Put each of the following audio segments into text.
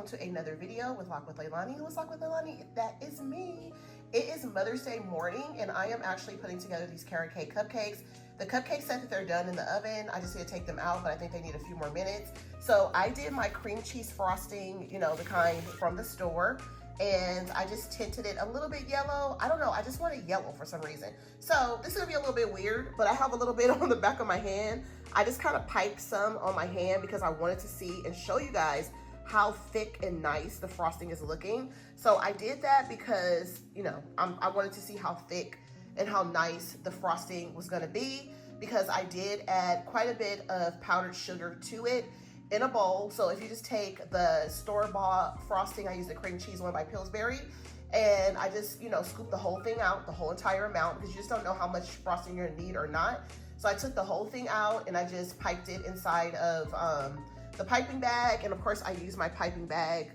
welcome to another video with Lock with Leilani. What's Lock with Leilani? That is me. It is Mother's Day morning and I am actually putting together these carrot cake cupcakes. The cupcakes said that they're done in the oven. I just need to take them out, but I think they need a few more minutes. So I did my cream cheese frosting, you know, the kind from the store, and I just tinted it a little bit yellow. I don't know, I just want it yellow for some reason. So this is gonna be a little bit weird, but I have a little bit on the back of my hand. I just kind of piped some on my hand because I wanted to see and show you guys how thick and nice the frosting is looking. So I did that because, you know, I wanted to see how thick and how nice the frosting was gonna be, because I did add quite a bit of powdered sugar to it in a bowl. So if you just take the store-bought frosting, I use the cream cheese one by Pillsbury, and I just, you know, scoop the whole thing out, the whole entire amount, because you just don't know how much frosting you're gonna need or not. So I took the whole thing out and I just piped it inside of the piping bag. And of course I use my piping bag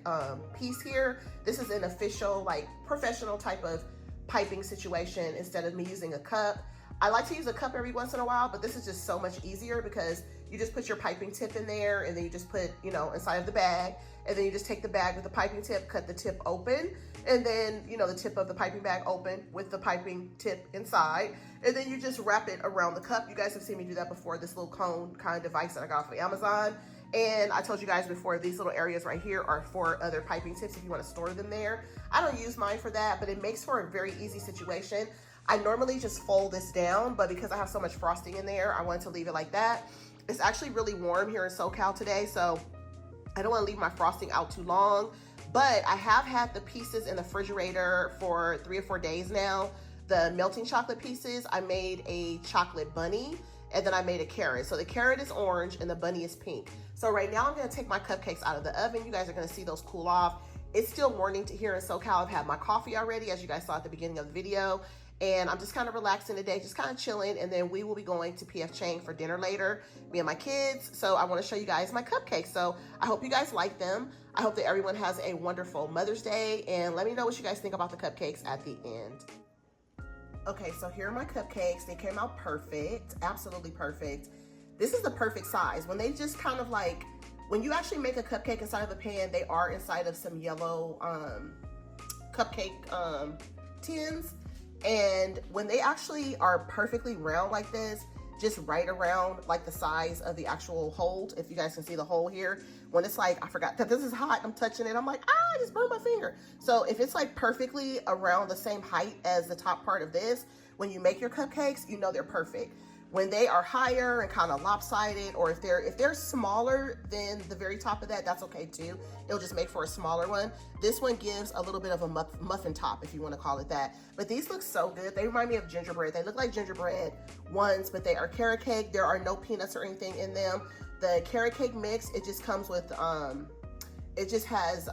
piece here. This is an official, like, professional type of piping situation instead of me using a cup. I like to use a cup every once in a while, but this is just so much easier because you just put your piping tip in there and then you just put, you know, inside of the bag, and then you just take the bag with the piping tip, cut the tip open, and then, you know, the tip of the piping bag open with the piping tip inside, and then you just wrap it around the cup. You guys have seen me do that before, this little cone kind of device that I got off of Amazon. And I told you guys before, these little areas right here are for other piping tips if you want to store them there. I don't use mine for that, but it makes for a very easy situation. I normally just fold this down, but because I have so much frosting in there, I wanted to leave it like that. It's actually really warm here in SoCal today, so I don't want to leave my frosting out too long, but I have had the pieces in the refrigerator for 3 or 4 days now. The melting chocolate pieces, I made a chocolate bunny, and then I made a carrot. So the carrot is orange and the bunny is pink. So right now I'm gonna take my cupcakes out of the oven. You guys are gonna see those cool off. It's still morning here in SoCal. I've had my coffee already, as you guys saw at the beginning of the video. And I'm just kind of relaxing today, just kind of chilling. And then we will be going to P.F. Chang for dinner later, me and my kids. So I wanna show you guys my cupcakes. So I hope you guys like them. I hope that everyone has a wonderful Mother's Day. And let me know what you guys think about the cupcakes at the end. Okay, so here are my cupcakes. They came out perfect, absolutely perfect. This is the perfect size. When they just kind of like, when you actually make a cupcake inside of a pan, they are inside of some yellow cupcake tins. And when they actually are perfectly round like this, just right around like the size of the actual hole, if you guys can see the hole here, when it's like, I forgot that this is hot, I'm touching it, I'm like, I just burned my finger. So if it's like perfectly around the same height as the top part of this, when you make your cupcakes, you know they're perfect. When they are higher and kind of lopsided, or if they're smaller than the very top of that, that's okay too. It'll just make for a smaller one. This one gives a little bit of a muffin top, if you want to call it that. But these look so good. They remind me of gingerbread. They look like gingerbread ones, but they are carrot cake. There are no peanuts or anything in them. The carrot cake mix, it just comes with, it just has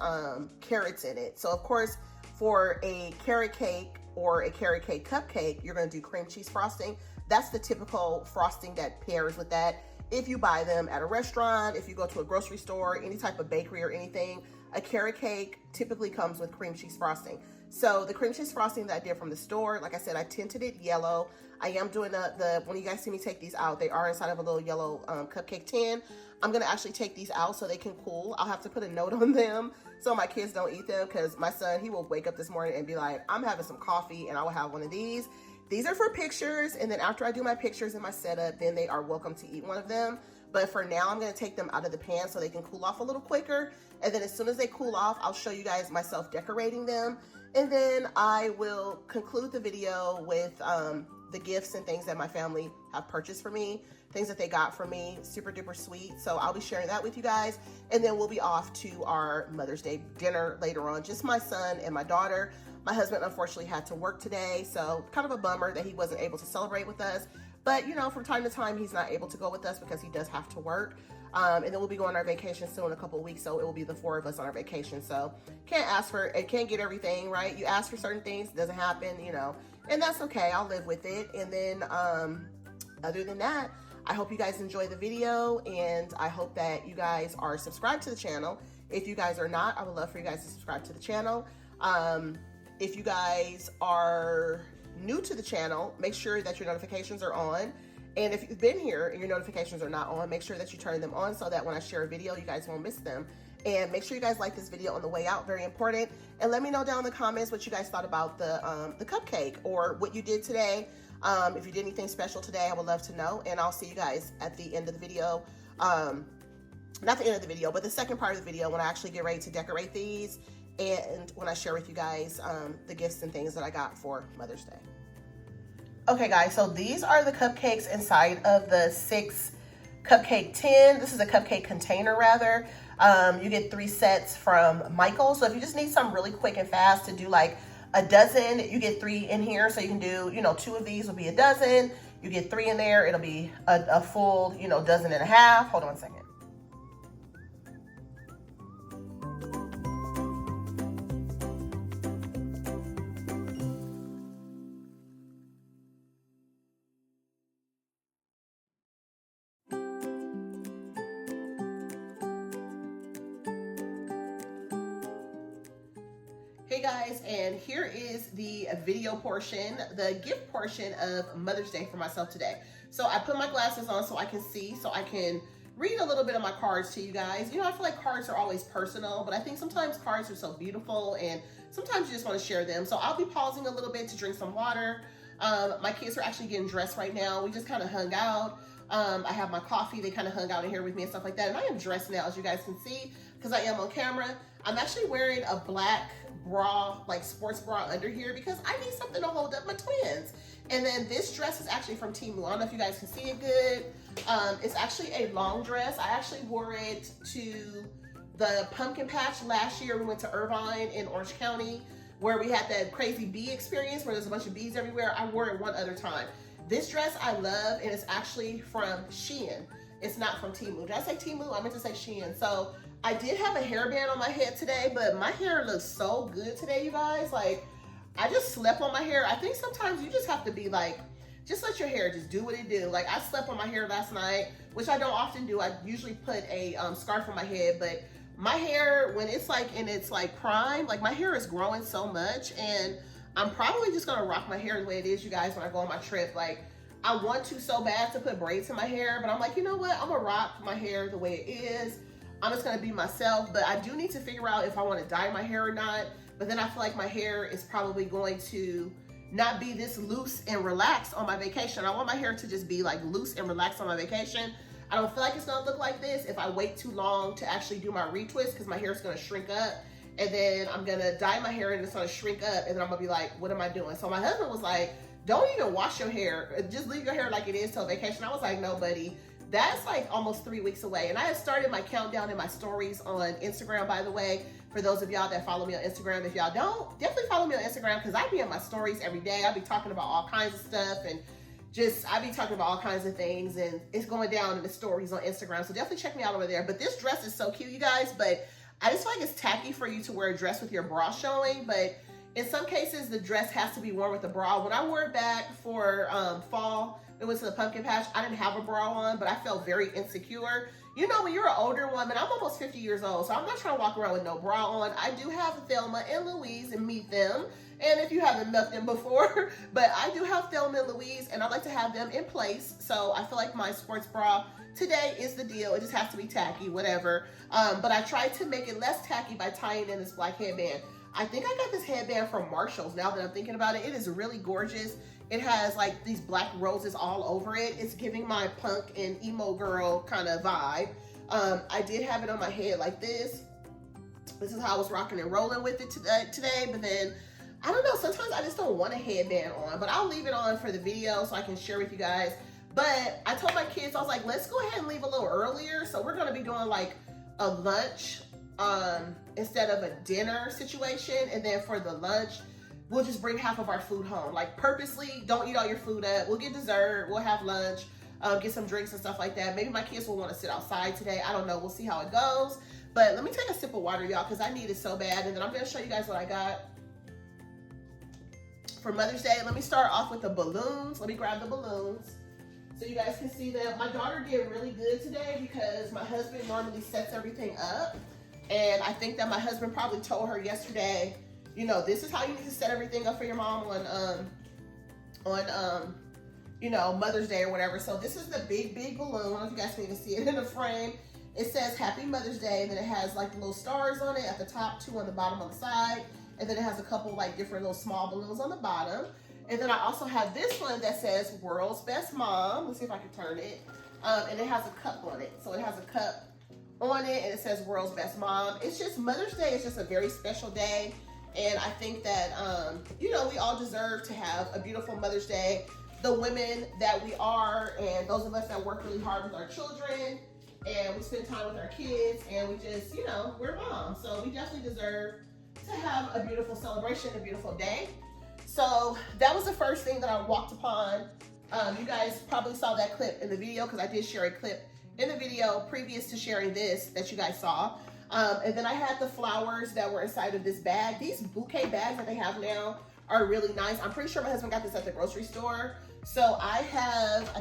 carrots in it. So of course, for a carrot cake or a carrot cake cupcake, you're gonna do cream cheese frosting. That's the typical frosting that pairs with that. If you buy them at a restaurant, if you go to a grocery store, any type of bakery or anything, a carrot cake typically comes with cream cheese frosting. So the cream cheese frosting that I did from the store, like I said, I tinted it yellow. I am doing when you guys see me take these out, they are inside of a little yellow cupcake tin. I'm gonna actually take these out so they can cool. I'll have to put a note on them so my kids don't eat them, because my son, he will wake up this morning and be like, I'm having some coffee and I will have one of these. These are for pictures, and then after I do my pictures and my setup, then they are welcome to eat one of them. But for now, I'm gonna take them out of the pan so they can cool off a little quicker. And then as soon as they cool off, I'll show you guys myself decorating them. And then I will conclude the video with the gifts and things that my family have purchased for me, things that they got for me, super duper sweet. So I'll be sharing that with you guys. And then we'll be off to our Mother's Day dinner later on, just my son and my daughter. My husband unfortunately had to work today, so kind of a bummer that he wasn't able to celebrate with us. But you know, from time to time, he's not able to go with us because he does have to work. And then we'll be going on our vacation soon in a couple of weeks, so it will be the 4 of us on our vacation. So can't get everything, right? You ask for certain things, it doesn't happen, you know, and that's okay. I'll live with it. And then other than that, I hope you guys enjoy the video, and I hope that you guys are subscribed to the channel. If you guys are not, I would love for you guys to subscribe to the channel. If you guys are new to the channel, make sure that your notifications are on. And if you've been here and your notifications are not on, make sure that you turn them on so that when I share a video, you guys won't miss them. And make sure you guys like this video on the way out, very important. And let me know down in the comments what you guys thought about the cupcake or what you did today. If you did anything special today, I would love to know. And I'll see you guys at the end of the video. Not the end of the video, but the second part of the video when I actually get ready to decorate these and when I share with you guys the gifts and things that I got for Mother's Day. Okay guys, so these are the cupcakes inside of the 6 cupcake tin. This is a cupcake container rather. You get 3 sets from Michael's. So if you just need something really quick and fast to do like a dozen, you get 3 in here. So you can do, 2 of these will be a dozen. You get 3 in there, it'll be a full, dozen and a half. Hold on one second. Hey guys, and here is the video portion, the gift portion of Mother's Day for myself today. So I put my glasses on so I can see, so I can read a little bit of my cards to you guys. I feel like cards are always personal, but I think sometimes cards are so beautiful and sometimes you just want to share them. So I'll be pausing a little bit to drink some water. My kids are actually getting dressed right now. We just kind of hung out. I have my coffee. They kind of hung out in here with me and stuff like that. And I am dressed now, as you guys can see, because I am on camera. I'm actually wearing a black bra, like sports bra under here because I need something to hold up my twins. And then this dress is actually from Temu. I don't know if you guys can see it good. It's actually a long dress. I actually wore it to the pumpkin patch last year. We went to Irvine in Orange County where we had that crazy bee experience where there's a bunch of bees everywhere. I wore it one other time. This dress I love, and it's actually from Shein. It's not from Temu. Did I say Temu? I meant to say Shein. So I did have a hairband on my head today, but my hair looks so good today, you guys. Like, I just slept on my hair. I think sometimes you just have to be like, just let your hair just do what it do. Like, I slept on my hair last night, which I don't often do. I usually put a scarf on my head, but my hair, when it's like in its like prime, like my hair is growing so much, and I'm probably just gonna rock my hair the way it is, you guys, when I go on my trip. Like, I want to so bad to put braids in my hair, but I'm like, you know what? I'm gonna rock my hair the way it is. I'm just gonna be myself, but I do need to figure out if I wanna dye my hair or not. But then I feel like my hair is probably going to not be this loose and relaxed on my vacation. I want my hair to just be like loose and relaxed on my vacation. I don't feel like it's gonna look like this if I wait too long to actually do my retwist, because my hair is gonna shrink up. And then I'm gonna dye my hair and it's gonna shrink up, and then I'm gonna be like, what am I doing? So my husband was like, don't even wash your hair. Just leave your hair like it is till vacation. I was like, no, buddy. That's like almost 3 weeks away. And I have started my countdown in my stories on Instagram, by the way. For those of y'all that follow me on Instagram, if y'all don't, definitely follow me on Instagram, because I be in my stories every day. I be talking about all kinds of stuff, and I be talking about all kinds of things, and it's going down in the stories on Instagram. So definitely check me out over there. But this dress is so cute, you guys. But I just feel like it's tacky for you to wear a dress with your bra showing. But in some cases, the dress has to be worn with a bra. When I wore it back for fall, it was to the pumpkin patch, I didn't have a bra on, but I felt very insecure. When you're an older woman, I'm almost 50 years old, so I'm not trying to walk around with no bra on. I do have Thelma and Louise, and meet them. And if you haven't met them before, but I do have Thelma and Louise, and I like to have them in place. So I feel like my sports bra today is the deal. It just has to be tacky, whatever. But I tried to make it less tacky by tying in this black headband. I think I got this headband from Marshall's now that I'm thinking about it. It is really gorgeous. It has like these black roses all over it. It's giving my punk and emo girl kind of vibe. I did have it on my head like this. This is how I was rocking and rolling with it today. But then, I don't know, sometimes I just don't want a headband on, but I'll leave it on for the video so I can share with you guys. But I told my kids, I was like, let's go ahead and leave a little earlier. So we're gonna be doing like a lunch instead of a dinner situation. And then for the lunch, we'll just bring half of our food home. Like, purposely, don't eat all your food up. We'll get dessert, we'll have lunch, get some drinks and stuff like that. Maybe my kids will want to sit outside today. I don't know, we'll see how it goes. But let me take a sip of water, y'all, because I need it so bad. And then I'm gonna show you guys what I got for Mother's Day. Let me start off with the balloons. Let me grab the balloons so you guys can see them. My daughter did really good today because my husband normally sets everything up. And I think that my husband probably told her yesterday, this is how you need to set everything up for your mom on you know, Mother's Day or whatever. So this is the big balloon. I don't know if you guys can even see it in the frame. It says Happy Mother's Day, and then it has like the little stars on it at the top, 2 on the bottom on the side, and then it has a couple like different little small balloons on the bottom. And then I also have this one that says World's Best Mom. Let's see if I can turn it. And it has a cup on it. So it has a cup on it, and it says World's Best Mom. It's just, Mother's Day is just a very special day. And I think that, you know, we all deserve to have a beautiful Mother's Day. The women that we are, and those of us that work really hard with our children, and we spend time with our kids, and we just, you know, we're moms. So we definitely deserve to have a beautiful celebration, a beautiful day. So that was the first thing that I walked upon. You guys probably saw that clip in the video, because I did share a clip in the video previous to sharing this that you guys saw. And then I had the flowers that were inside of this bag. These bouquet bags that they have now are really nice. I'm pretty sure my husband got this at the grocery store. So I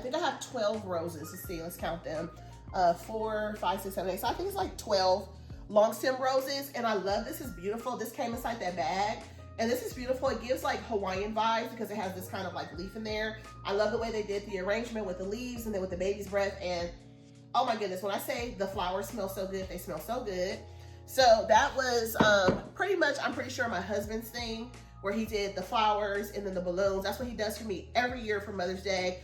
think I have 12 roses. Let's see, let's count them. 4, 5, 6, 7, 8. So I think it's like 12 long stem roses. And I love this. It's beautiful. This came inside that bag. And this is beautiful. It gives like Hawaiian vibes because it has this kind of like leaf in there. I love the way they did the arrangement with the leaves and then with the baby's breath. And oh my goodness, when I say the flowers smell so good, they smell so good. So that was pretty much, I'm pretty sure, my husband's thing, where he did the flowers and then the balloons. That's what he does for me every year for Mother's Day.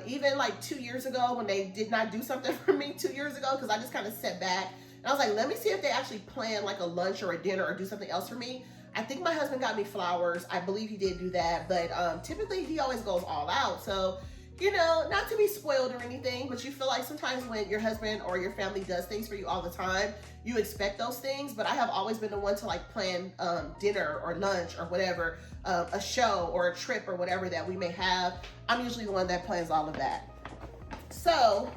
Even like 2 years ago when they did not do something for me 2 years ago, because I just kind of sat back and I was like, let me see if they actually plan like a lunch or a dinner or do something else for me. I think my husband got me flowers. I believe he did do that, but typically he always goes all out. So, you know, not to be spoiled or anything, but you feel like sometimes when your husband or your family does things for you all the time, you expect those things. But I have always been the one to like plan dinner or lunch or whatever, a show or a trip or whatever that we may have. I'm usually the one that plans all of that. So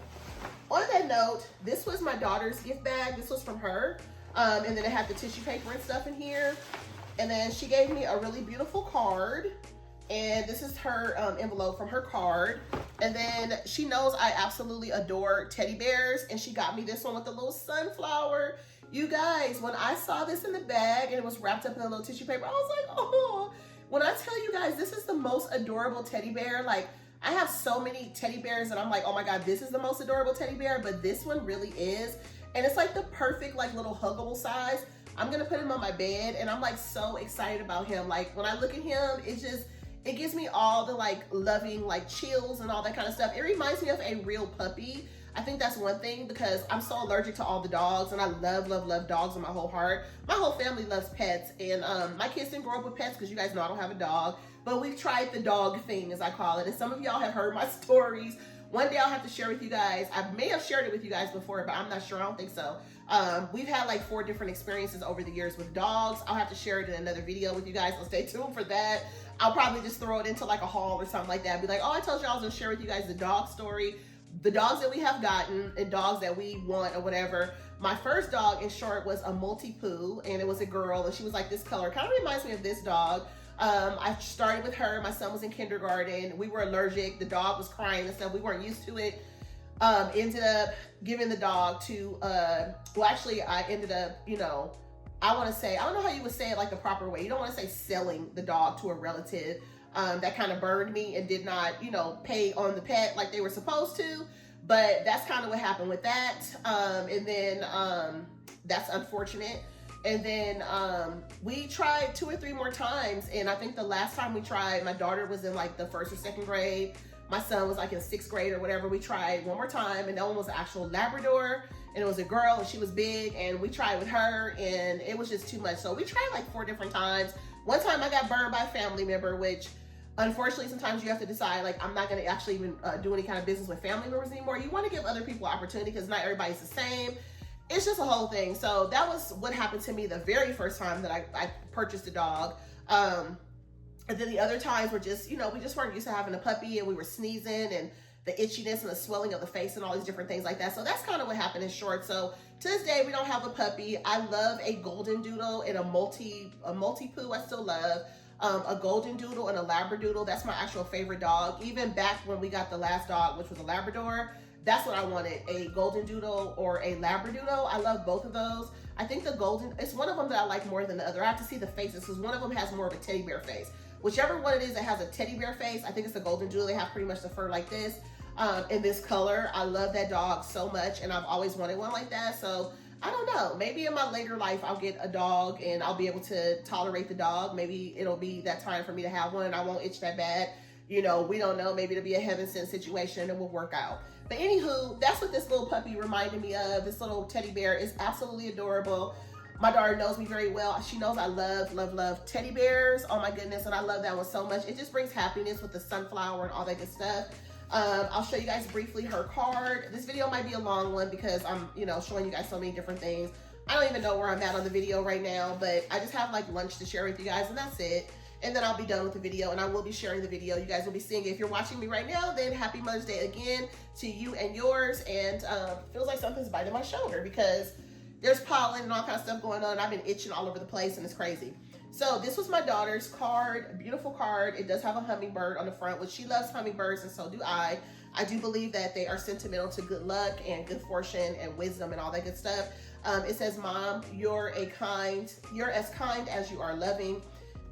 on that note, this was my daughter's gift bag. This was from her. And then it had the tissue paper and stuff in here. And then she gave me a really beautiful card. And this is her envelope from her card. And then she knows I absolutely adore teddy bears. And she got me this one with the little sunflower. You guys, when I saw this in the bag and it was wrapped up in a little tissue paper, I was like, oh. When I tell you guys, this is the most adorable teddy bear. Like, I have so many teddy bears that I'm like, oh my God, this is the most adorable teddy bear. But this one really is. And it's like the perfect like little huggable size. I'm gonna put him on my bed and I'm like so excited about him. Like when I look at him, it gives me all the like loving like chills and all that kind of stuff. It reminds me of a real puppy. I think that's one thing because I'm so allergic to all the dogs and I love dogs with my whole heart. My whole family loves pets and my kids didn't grow up with pets because you guys know I don't have a dog, but we've tried the dog thing, as I call it. And some of y'all have heard my stories. One day I'll have to share with you guys. I may have shared it with you guys before, but I'm not sure. I don't think so. We've had like 4 different experiences over the years with dogs. I'll have to share it in another video with you guys, so stay tuned for that. I'll probably just throw it into like a haul or something like that. Be like, oh, I told you I was gonna share with you guys the dog story, the dogs that we have gotten and dogs that we want or whatever. My first dog, in short, was a Maltipoo, and it was a girl, and she was like this color. Kind of reminds me of this dog. I started with her. My son was in kindergarten. We were allergic. The dog was crying and stuff. We weren't used to it. Ended up giving the dog to, well, actually, I ended up, you know, I want to say, I don't know how you would say it like the proper way. You don't want to say selling the dog to a relative. That kind of burned me and did not, you know, pay on the pet like they were supposed to. But that's kind of what happened with that. And then that's unfortunate. And then we tried 2 or 3 more times. And I think the last time we tried, my daughter was in like the 1st or 2nd grade. My son was like in 6th grade or whatever. We tried one more time, and that one was an actual Labrador, and it was a girl, and she was big, and we tried with her, and it was just too much. So we tried like 4 different times. One time I got burned by a family member, which unfortunately sometimes you have to decide, like, I'm not gonna actually even do any kind of business with family members anymore. You wanna give other people opportunity because not everybody's the same. It's just a whole thing. So that was what happened to me the very first time that I purchased a dog. And then the other times were just, you know, we just weren't used to having a puppy, and we were sneezing and the itchiness and the swelling of the face and all these different things like that. So that's kind of what happened in short. So to this day, we don't have a puppy. I love a golden doodle and a Maltipoo. I still love a golden doodle and a Labradoodle. That's my actual favorite dog. Even back when we got the last dog, which was a Labrador, that's what I wanted, a golden doodle or a Labradoodle. I love both of those. I think the golden, it's one of them that I like more than the other. I have to see the faces because one of them has more of a teddy bear face. whichever one it is that has a teddy bear face. I think it's a golden doodle. They have pretty much the fur like this, in this color. I love that dog so much, and I've always wanted one like that. So I don't know, maybe in my later life I'll get a dog and I'll be able to tolerate the dog. Maybe it'll be that time for me to have one and I won't itch that bad. You know, we don't know. Maybe it'll be a heaven sent situation and it will work out. But anywho, that's what this little puppy reminded me of. This little teddy bear is absolutely adorable. My daughter knows me very well. She knows I love teddy bears. Oh my goodness, and I love that one so much. It just brings happiness with the sunflower and all that good stuff. I'll show you guys briefly her card. This video might be a long one because I'm, you know, showing you guys so many different things. I don't even know where I'm at on the video right now, but I just have like lunch to share with you guys, and that's it. And then I'll be done with the video, and I will be sharing the video. You guys will be seeing it. If you're watching me right now, then happy Mother's Day again to you and yours. And feels like something's biting my shoulder because there's pollen and all kind of stuff going on. I've been itching all over the place, and it's crazy. So this was my daughter's card, a beautiful card. It does have a hummingbird on the front, which she loves hummingbirds, and so do I. I do believe that they are sentimental to good luck and good fortune and wisdom and all that good stuff. It says, Mom, you're as kind as you are loving.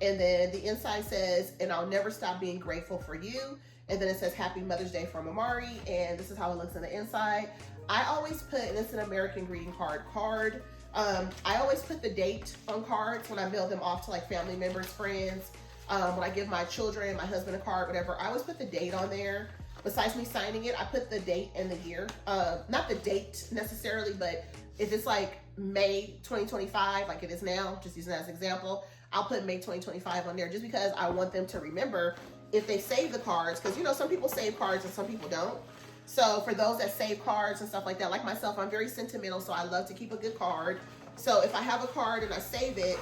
And then the inside says, and I'll never stop being grateful for you. And then it says, Happy Mother's Day from Amari. And this is how it looks on the inside. I always put, and it's an American greeting card. I always put the date on cards when I mail them off to like family members, friends. When I give my children, my husband a card, whatever, I always put the date on there. Besides me signing it, I put the date and the year. Not the date necessarily, but if it's like May 2025, like it is now, just using that as an example, I'll put May 2025 on there just because I want them to remember if they save the cards, because you know, some people save cards and some people don't. So for those that save cards and stuff like that, like myself, I'm very sentimental, so I love to keep a good card. So if I have a card and I save it,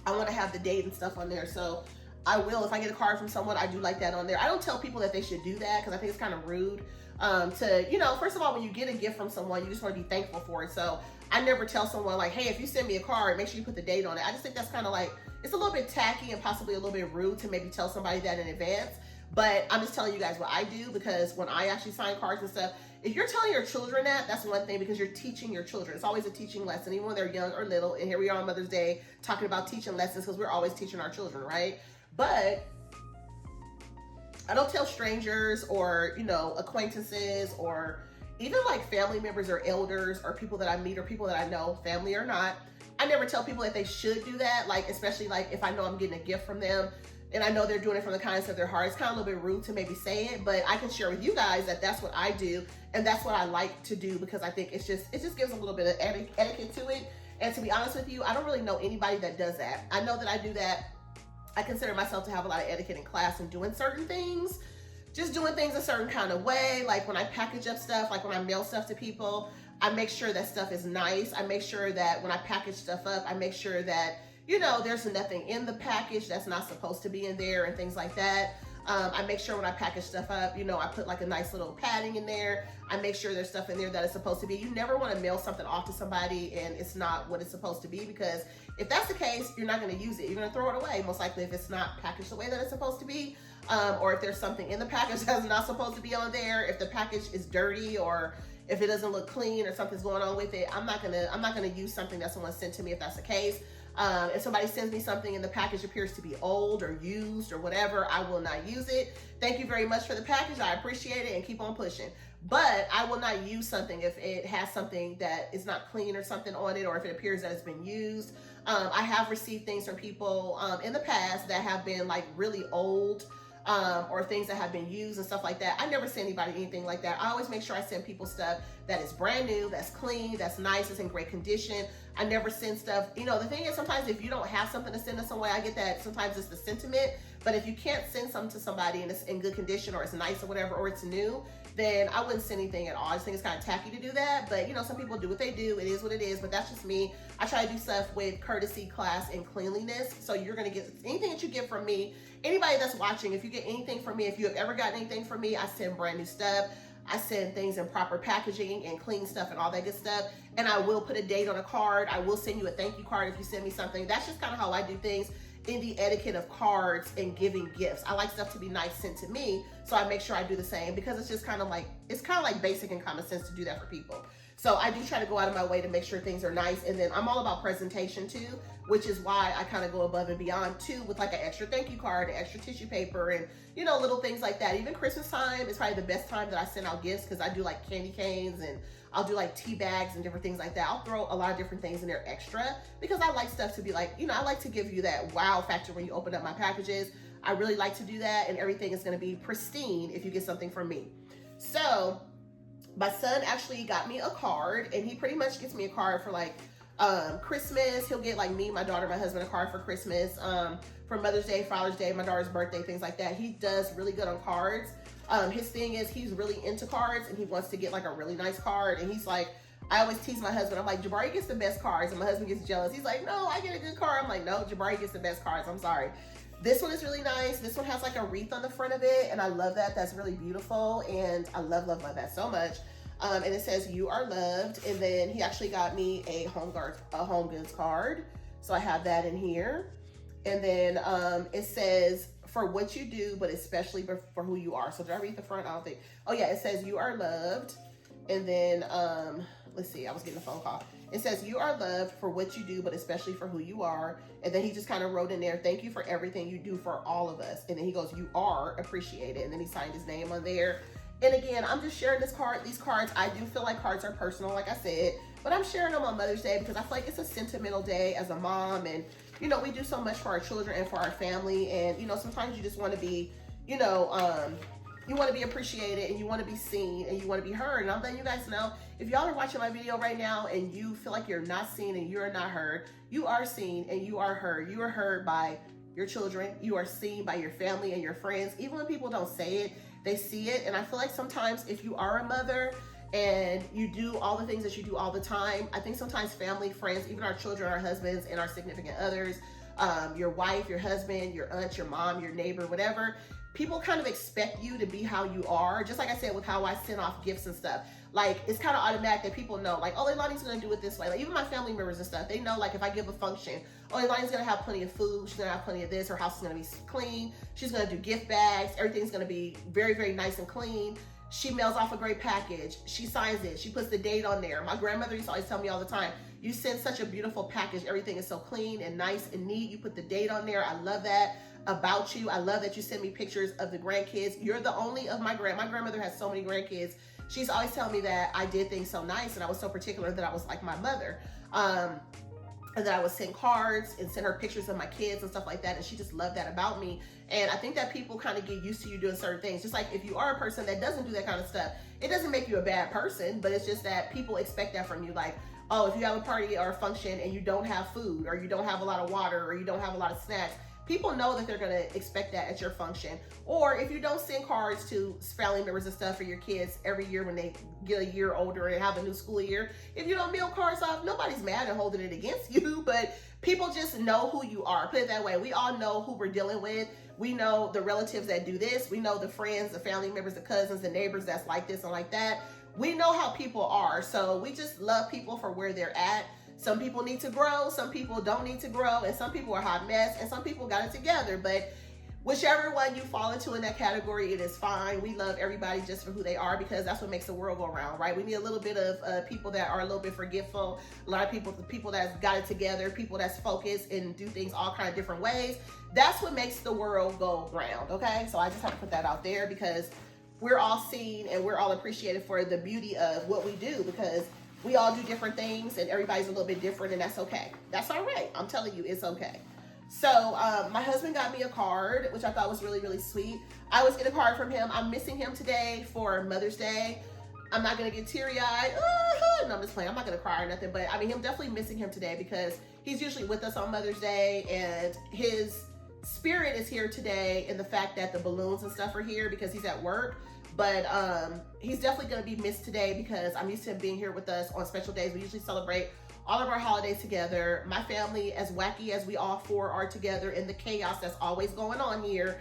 I want to have the date and stuff on there. So I will, if I get a card from someone, I do like that on there. I don't tell people that they should do that because I think it's kind of rude to, you know, first of all, when you get a gift from someone, you just want to be thankful for it. So I never tell someone like, hey, if you send me a card, make sure you put the date on it. I just think that's kind of like, it's a little bit tacky and possibly a little bit rude to maybe tell somebody that in advance. But I'm just telling you guys what I do, because when I actually sign cards and stuff, if you're telling your children that, that's one thing, because you're teaching your children. It's always a teaching lesson, even when they're young or little. And here we are on Mother's Day talking about teaching lessons, because we're always teaching our children, right? But I don't tell strangers or, you know, acquaintances or even like family members or elders or people that I meet or people that I know, family or not. I never tell people that they should do that, like especially like if I know I'm getting a gift from them and I know they're doing it from the kindness of their heart. It's kind of a little bit rude to maybe say it, but I can share with you guys that that's what I do and that's what I like to do, because I think it just gives a little bit of etiquette to it. And to be honest with you, I don't really know anybody that does that. I know that I do that. I consider myself to have a lot of etiquette in class and doing certain things, just doing things a certain kind of way. Like when I package up stuff, like when I mail stuff to people, I make sure that stuff is nice. I make sure that when I package stuff up, I make sure that, you know, there's nothing in the package that's not supposed to be in there and things like that. I make sure when I package stuff up, you know, I put like a nice little padding in there. I make sure there's stuff in there that is supposed to be. You never want to mail something off to somebody and it's not what it's supposed to be, because if that's the case, you're not going to use it. You're going to throw it away, most likely, if it's not packaged the way that it's supposed to be. Or if there's something in the package that's not supposed to be on there, if the package is dirty or if it doesn't look clean or something's going on with it, I'm not gonna use something that someone sent to me if that's the case. If somebody sends me something and the package appears to be old or used or whatever, I will not use it. Thank you very much for the package. I appreciate it and keep on pushing. But I will not use something if it has something that is not clean or something on it, or if it appears that it's been used. I have received things from people in the past that have been like really old, or things that have been used and stuff like that. I never send anybody anything like that. I always make sure I send people stuff that is brand new, that's clean, that's nice, it's in great condition. I never send stuff, you know, the thing is sometimes if you don't have something to send to someone, I get that sometimes it's the sentiment, but if you can't send something to somebody and it's in good condition or it's nice or whatever, or it's new, then I wouldn't send anything at all. I just think it's kind of tacky to do that, but you know, some people do what they do. It is what it is, but that's just me. I try to do stuff with courtesy, class, and cleanliness. So you're gonna get anything that you get from me. Anybody that's watching, if you get anything from me, if you have ever gotten anything from me, I send brand new stuff. I send things in proper packaging and clean stuff and all that good stuff. And I will put a date on a card. I will send you a thank you card if you send me something. That's just kind of how I do things. in the etiquette of cards and giving gifts. I like stuff to be nice sent to me, so I make sure I do the same, because it's just kind of like basic and common sense to do that for people. So I do try to go out of my way to make sure things are nice. And then I'm all about presentation too, which is why I kind of go above and beyond too, with like an extra thank you card, an extra tissue paper, and you know, little things like that. Even Christmas time is probably the best time that I send out gifts, because I do like candy canes, and I'll do like tea bags and different things like that. I'll throw a lot of different things in there extra, because I like stuff to be like, you know, I like to give you that wow factor when you open up my packages. I really like to do that, and everything is going to be pristine if you get something from me. So my son actually got me a card, and he pretty much gets me a card for like Christmas. He'll get like me, my daughter, my husband a card for Christmas, for Mother's Day, Father's Day, my daughter's birthday, things like that. He does really good on cards. His thing is he's really into cards, and he wants to get like a really nice card. And he's like, I always tease my husband, I'm like, Jabari gets the best cards, and my husband gets jealous. He's like, no, I get a good card. I'm like, no, Jabari gets the best cards. I'm sorry. This one is really nice. This one has like a wreath on the front of it, and I love that. That's really beautiful, and I love that so much. And it says you are loved. And then he actually got me a home goods card, so I have that in here. And then it says for what you do, but especially for who you are. So did I read the front? I don't think. Oh yeah, it says you are loved. And then let's see, I was getting a phone call. It says you are loved for what you do, but especially for who you are. And then he just kind of wrote in there, thank you for everything you do for all of us. And then he goes, you are appreciated. And then he signed his name on there. And again, I'm just sharing these cards. I do feel like cards are personal, like I said, but I'm sharing them on Mother's Day because I feel like it's a sentimental day as a mom. And, you know, we do so much for our children and for our family. And, you know, sometimes you just want to be, you know, you want to be appreciated, and you want to be seen, and you want to be heard. And I'm letting you guys know, if y'all are watching my video right now and you feel like you're not seen and you're not heard, you are seen and you are heard. You are heard by your children. You are seen by your family and your friends. Even when people don't say it, they see it. And I feel like sometimes if you are a mother and you do all the things that you do all the time, I think sometimes family, friends, even our children, our husbands, and our significant others, your wife, your husband, your aunt, your mom, your neighbor, whatever, people kind of expect you to be how you are. Just like I said with how I send off gifts and stuff. Like, it's kind of automatic that people know, like, oh, Leilani's going to do it this way. Like, even my family members and stuff, they know, like, if I give a function, oh, Leilani's going to have plenty of food. She's going to have plenty of this. Her house is going to be clean. She's going to do gift bags. Everything's going to be very, very nice and clean. She mails off a great package. She signs it. She puts the date on there. My grandmother used to always tell me all the time, you send such a beautiful package. Everything is so clean and nice and neat. You put the date on there. I love that about you. I love that you send me pictures of the grandkids. You're the only of my grandmother has so many grandkids. She's always telling me that I did things so nice and I was so particular that I was like my mother. And that I would send cards and send her pictures of my kids and stuff like that. And she just loved that about me. And I think that people kind of get used to you doing certain things. Just like if you are a person that doesn't do that kind of stuff, it doesn't make you a bad person, but it's just that people expect that from you. Like, oh, if you have a party or a function and you don't have food, or you don't have a lot of water, or you don't have a lot of snacks, people know that they're going to expect that at your function. Or if you don't send cards to family members and stuff for your kids every year when they get a year older and have a new school year, if you don't mail cards off, nobody's mad and holding it against you, but people just know who you are. Put it that way. We all know who we're dealing with. We know the relatives that do this. We know the friends, the family members, the cousins, the neighbors that's like this and like that. We know how people are. So we just love people for where they're at. Some people need to grow, some people don't need to grow, and some people are a hot mess, and some people got it together. But whichever one you fall into in that category, it is fine. We love everybody just for who they are, because that's what makes the world go around, right? We need a little bit of people that are a little bit forgetful, a lot of people that's got it together, people that's focused and do things all kind of different ways. That's what makes the world go round, okay? So I just have to put that out there, because we're all seen and we're all appreciated for the beauty of what we do, because we all do different things and everybody's a little bit different, and that's okay. That's all right. I'm telling you, it's okay. So my husband got me a card, which I thought was really, really sweet. I always get a card from him. I'm missing him today for Mother's Day. I'm not going to get teary-eyed. No, I'm just playing. I'm not going to cry or nothing. But I mean, I'm definitely missing him today because he's usually with us on Mother's Day, and his spirit is here today in the fact that the balloons and stuff are here because he's at work. But he's definitely going to be missed today because I'm used to him being here with us on special days. We usually celebrate all of our holidays together. My family, as wacky as we all four are together in the chaos that's always going on here,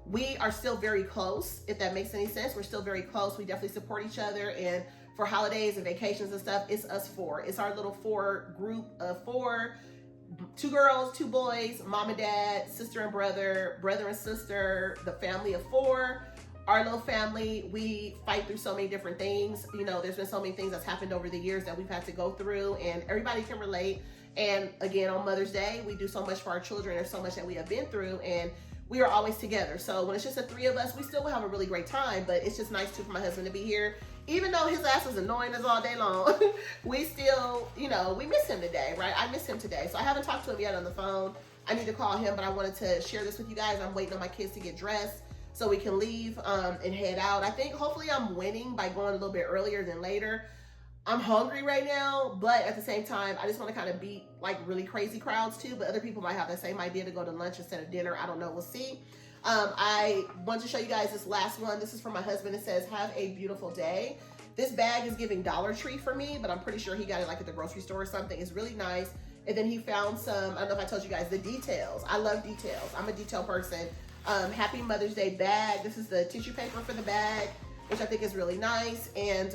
we are still very close, if that makes any sense. We're still very close. We definitely support each other. And for holidays and vacations and stuff, it's us four. It's our little four group of four 2 girls, 2 boys, mom and dad, sister and brother, brother and sister, the family of 4. Our little family, we fight through so many different things. You know, there's been so many things that's happened over the years that we've had to go through, and everybody can relate. And again, on Mother's Day, we do so much for our children. There's so much that we have been through, and we are always together. So when it's just the 3 of us, we still will have a really great time, but it's just nice too for my husband to be here. Even though his ass is annoying us all day long, we still, you know, we miss him today, right? I miss him today. So I haven't talked to him yet on the phone. I need to call him, but I wanted to share this with you guys. I'm waiting on my kids to get dressed so we can leave and head out. I think hopefully I'm winning by going a little bit earlier than later. I'm hungry right now, but at the same time, I just want to kind of beat like really crazy crowds too, but other people might have the same idea to go to lunch instead of dinner. I don't know, we'll see. I want to show you guys this last one. This is from my husband. It says, have a beautiful day. This bag is giving Dollar Tree for me, but I'm pretty sure he got it like at the grocery store or something. It's really nice. And then he found some, I don't know if I told you guys, the details. I love details. I'm a detail person. Happy Mother's Day bag. This is the tissue paper for the bag, which I think is really nice. And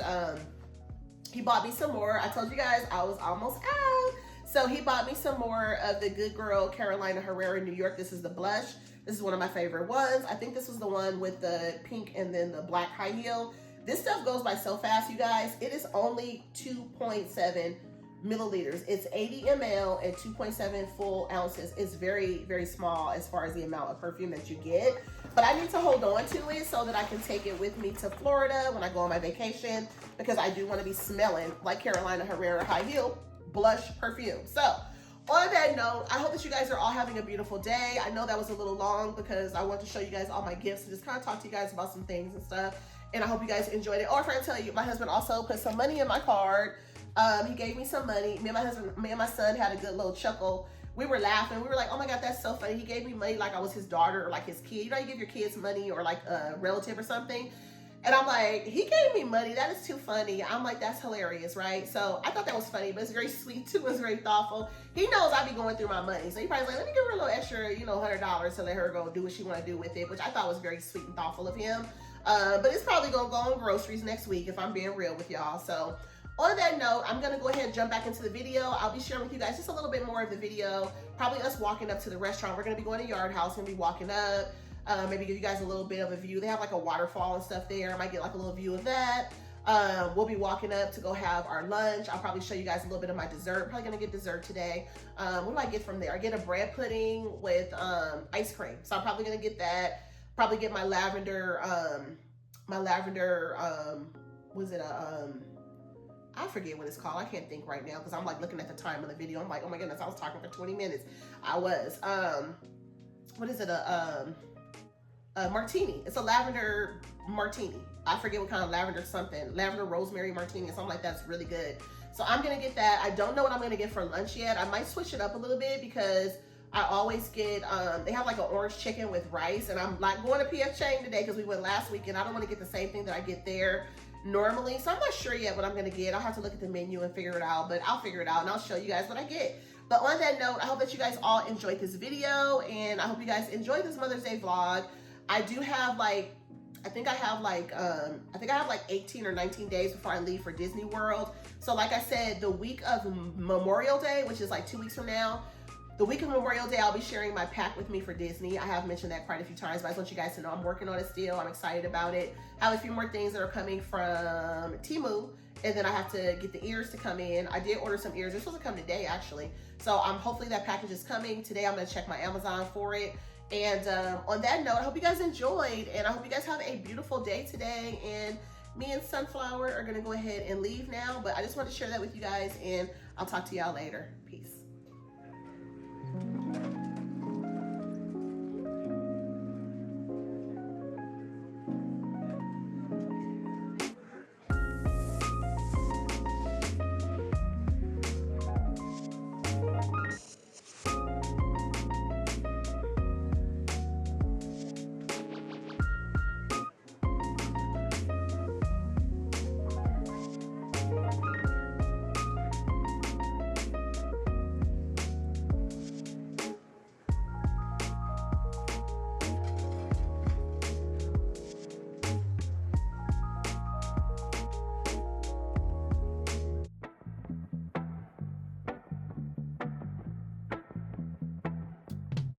he bought me some more. I told you guys I was almost out. So he bought me some more of the Good Girl Carolina Herrera New York. This is the blush. This is one of my favorite ones. I think this was the one with the pink and then the black high heel. This stuff goes by so fast, you guys. It is only 2.7 milliliters. It's 80 ml and 2.7 full ounces. It's very, very small as far as the amount of perfume that you get. But I need to hold on to it so that I can take it with me to Florida when I go on my vacation, because I do want to be smelling like Carolina Herrera high heel blush perfume. So on that note, I hope that you guys are all having a beautiful day. I know that was a little long because I want to show you guys all my gifts and just kind of talk to you guys about some things and stuff. And I hope you guys enjoyed it. Or if I tell you, my husband also put some money in my card. He gave me some money. Me and my son had a good little chuckle. We were laughing. We were like, oh my God, that's so funny. He gave me money like I was his daughter or like his kid. You know, you give your kids money or like a relative or something. And I'm like, he gave me money. That is too funny. I'm like, that's hilarious, right? So I thought that was funny, but it's very sweet too. It's very thoughtful. He knows I be going through my money. So he probably like, let me give her a little extra, you know, $100 to let her go do what she want to do with it, which I thought was very sweet and thoughtful of him. But it's probably going to go on groceries next week if I'm being real with y'all. So on that note, I'm going to go ahead and jump back into the video. I'll be sharing with you guys just a little bit more of the video. Probably us walking up to the restaurant. We're going to be going to Yard House. Going to be walking up. Maybe give you guys a little bit of a view. They have like a waterfall and stuff there. I might get like a little view of that. We'll be walking up to go have our lunch. I'll probably show you guys a little bit of my dessert. Probably going to get dessert today. What do I get from there? I get a bread pudding with ice cream. So I'm probably going to get that. Probably get my lavender, was it I forget what it's called. I can't think right now because I'm like looking at the time of the video. I'm like, oh my goodness, I was talking for 20 minutes. I was. What is it? A martini. It's a lavender martini. I forget what kind of lavender something. Lavender rosemary martini or something like that's really good. So I'm going to get that. I don't know what I'm going to get for lunch yet. I might switch it up a little bit because I always get, they have like an orange chicken with rice, and I'm like going to PF Chang today because we went last week and I don't want to get the same thing that I get there normally. So I'm not sure yet what I'm going to get. I'll have to look at the menu and figure it out, but I'll figure it out and I'll show you guys what I get. But on that note, I hope that you guys all enjoyed this video, and I hope you guys enjoyed this Mother's Day vlog. I do have like, I think I have like 18 or 19 days before I leave for Disney World. So like I said, the week of Memorial Day, which is like 2 weeks from now, the week of Memorial Day, I'll be sharing my pack with me for Disney. I have mentioned that quite a few times, but I just want you guys to know I'm working on it still. I'm excited about it. I have a few more things that are coming from Temu, and then I have to get the ears to come in. I did order some ears. They're supposed to come today, actually. So hopefully that package is coming. Today I'm going to check my Amazon for it. And on that note, I hope you guys enjoyed, and I hope you guys have a beautiful day today. And me and Sunflower are going to go ahead and leave now, but I just want to share that with you guys, and I'll talk to y'all later. Peace.